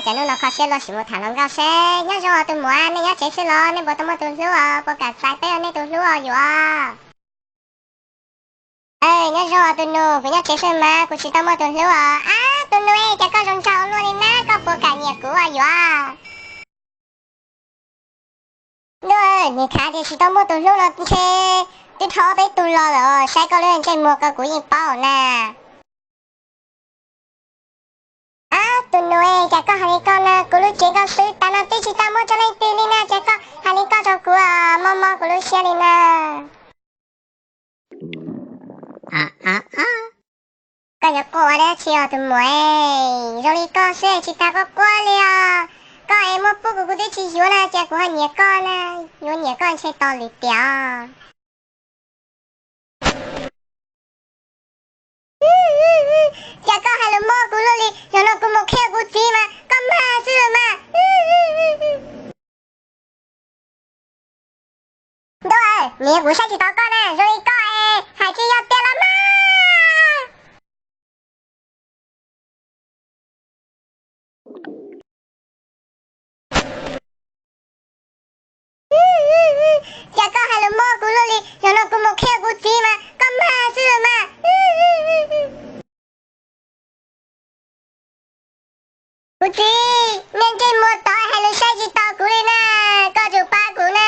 假如脑壳泄露，是我谈论高谁？要是我对木啊，你要解释了，你不怎么读书哦，不敢再对你读书哦，有啊。哎，要是我对奴，不要解释嘛，不知道么读书哦，啊，读奴哎，这个中招落的那个不敢也过啊，有啊。对，你看的是多么读书了，切，你头被读了哦，下个人这么个故意报呢。啊，读奴哎，这个哈你讲呢，咕噜这个水，但那对起大么这里对哩呢，这个哈你搞着咕啊，么么咕噜写哩呢。个就过了去哦，读么哎，若你搞水，其他个过了。搞哎么不咕咕的去学了，结果还年搞呢，有年搞才到里掉。这个还能蘑菇了哩，让那古木开古鸡嘛，干嘛是嘛？对，你不下去祷告呢，容易搞哎，还是要掉了吗？这个还能蘑菇了哩，让那古木开古鸡嘛，干嘛是嘛？古鸡，面这么大还能下去捣鼓哩呢，搞就八股呢。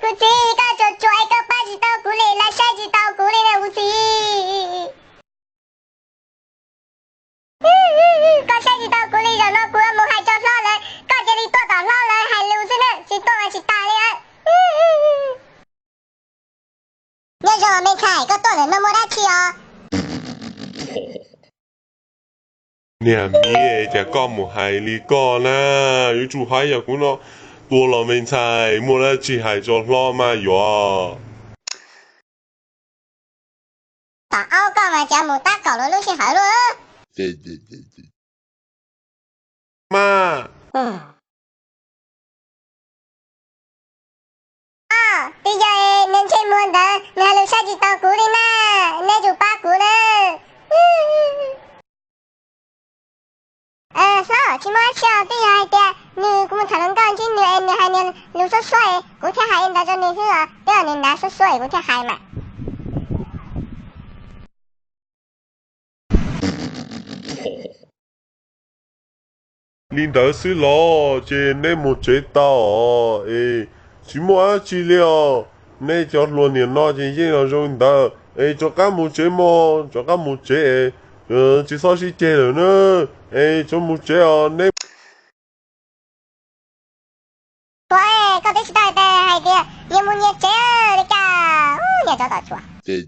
古鸡，搞就拽个八只捣鼓哩，来下去捣鼓哩呢，古鸡。搞下去捣鼓哩，让那古木还叫老人，搞这里多到老人还留着呢，是多还是大的？你说我没看，个多人都没得去哦。娘咪，只個唔係你講啦，要做下又講咯，多羅明才冇得只係做攞嘛喲。打奧講嘛，就冇打搞了，路線好咯。對。媽。啊，對呀，年輕冇得，你還留下去捣鼓哩呢，那就八股了。嫂，今晚吃对呀的，你我们才能讲起你还能留说水，古天还应该着你去啊，对啊，你拿说水古天还嘛。領導是咯，這你冇知道哦，誒，什麼啊資料？你就亂年咯，就應用用到，誒，做緊冇知麼？做緊冇知，至少是知了呢，做冇知哦，你。對，到底是對的還是的？你冇你知你個，你找到處啊？對。